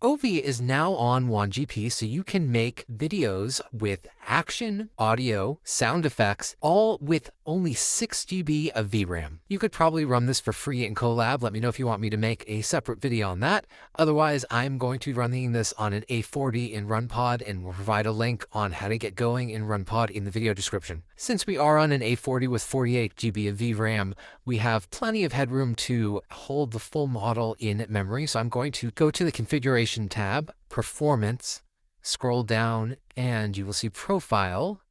Ovi is now on Wan2GP, so you can make videos with action, audio, sound effects, all with only 6 GB of VRAM. You could probably run this for free in Colab. Let me know if you want me to make a separate video on that. Otherwise, I'm going to be running this on an A40 in RunPod, and we'll provide a link on how to get going in RunPod in the video description. Since we are on an A40 with 48 GB of VRAM, we have plenty of headroom to hold the full model in memory. So I'm going to go to the configuration tab, performance, scroll down, and you will see profile.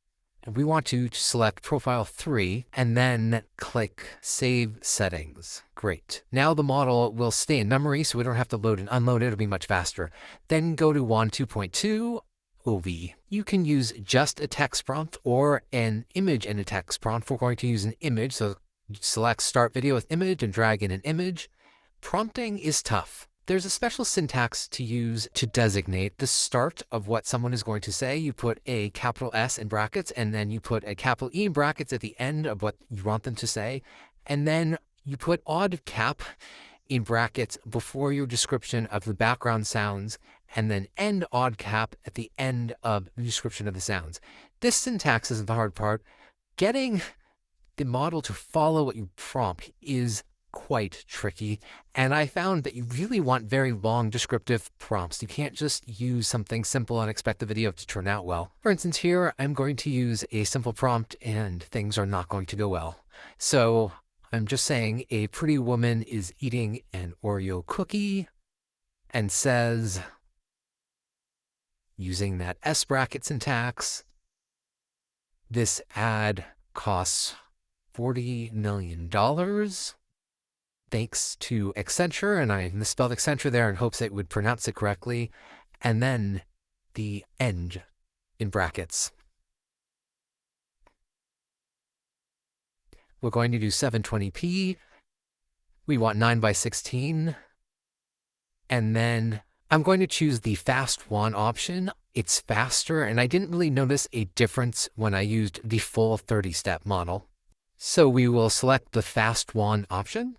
And we want to select profile 3 and then click save settings. Great. Now the model will stay in memory, so we don't have to load and unload it. It'll be much faster. Then go to Wan 2.2. Ovi. You can use just a text prompt or an image and a text prompt. We're going to use an image, so select start video with image and drag in an image. Prompting is tough. There's a special syntax to use to designate the start of what someone is going to say. You put a capital S in brackets, and then you put a capital E in brackets at the end of what you want them to say. And then you put odd cap in brackets before your description of the background sounds, and then end odd cap at the end of the description of the sounds. This syntax isn't the hard part. Getting the model to follow what you prompt is quite tricky, and I found that you really want very long descriptive prompts. You can't just use something simple and expect the video to turn out well. For instance, here I'm going to use a simple prompt and things are not going to go well. So I'm just saying a pretty woman is eating an Oreo cookie and says, using that S bracket syntax, this ad costs $40 million. Thanks to Accenture, and I misspelled Accenture there in hopes it would pronounce it correctly, and then the end in brackets. We're going to do 720p. We want 9:16. And then I'm going to choose the fast one option. It's faster, and I didn't really notice a difference when I used the full 30-step model. So we will select the fast one option,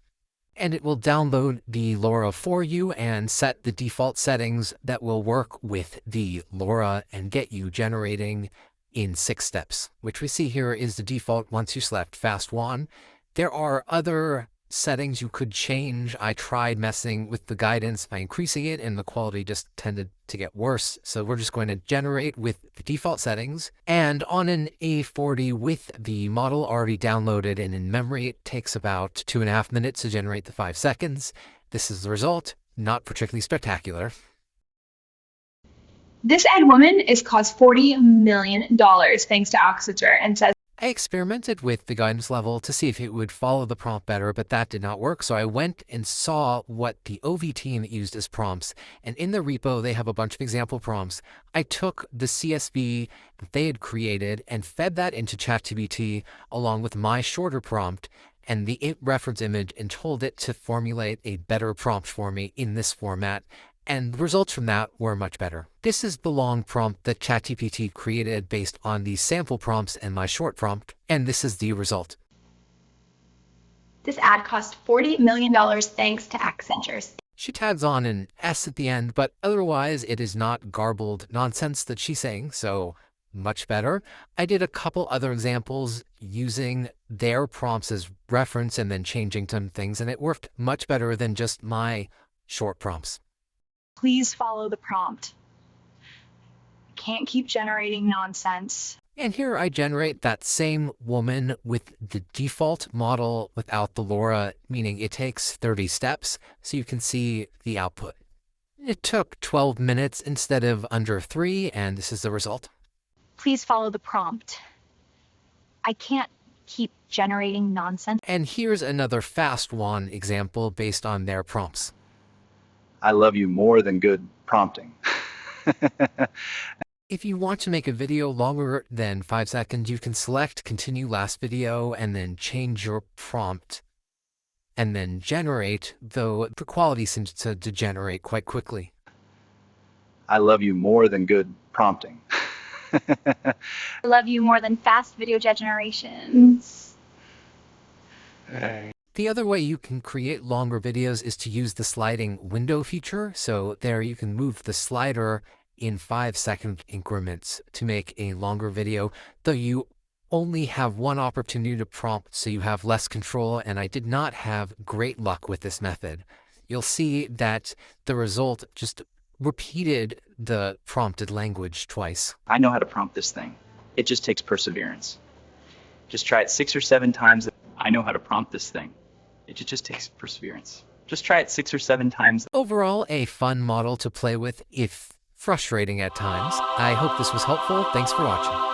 and it will download the LoRa for you and set the default settings that will work with the LoRa and get you generating in 6 steps, which we see here is the default once you select fast one. There are other settings you could change. I tried messing with the guidance by increasing it, and the quality just tended to get worse. So we're just going to generate with the default settings. And on an A40 with the model already downloaded and in memory, it takes about 2.5 minutes to generate the 5 seconds. This is the result. Not particularly spectacular. This ad woman is cost $40 million thanks to Accenture and says, I experimented with the guidance level to see if it would follow the prompt better, but that did not work. So I went and saw what the OV team used as prompts. And in the repo, they have a bunch of example prompts. I took the CSV that they had created and fed that into ChatGPT along with my shorter prompt and the reference image and told it to formulate a better prompt for me in this format. And the results from that were much better. This is the long prompt that ChatGPT created based on the sample prompts and my short prompt, and this is the result. This ad cost $40 million thanks to Accenture. She tags on an S at the end, but otherwise it is not garbled nonsense that she's saying, so much better. I did a couple other examples using their prompts as reference and then changing some things, and it worked much better than just my short prompts. Please follow the prompt. Can't keep generating nonsense. And here I generate that same woman with the default model without the LoRa, meaning it takes 30 steps, so you can see the output. It took 12 minutes instead of under 3, and this is the result. Please follow the prompt. I can't keep generating nonsense. And here's another fast one example based on their prompts. I love you more than good prompting. If you want to make a video longer than 5 seconds, you can select continue last video and then change your prompt and then generate, though the quality seems to degenerate quite quickly. I love you more than good prompting. I love you more than fast video generations. The other way you can create longer videos is to use the sliding window feature. So there you can move the slider in 5-second increments to make a longer video, though you only have one opportunity to prompt, so you have less control, and I did not have great luck with this method. You'll see that the result just repeated the prompted language twice. I know how to prompt this thing. It just takes perseverance. Just try it 6 or 7 times. I know how to prompt this thing. It just takes perseverance. Just try it 6 or 7 times. Overall, a fun model to play with, if frustrating at times. I hope this was helpful. Thanks for watching.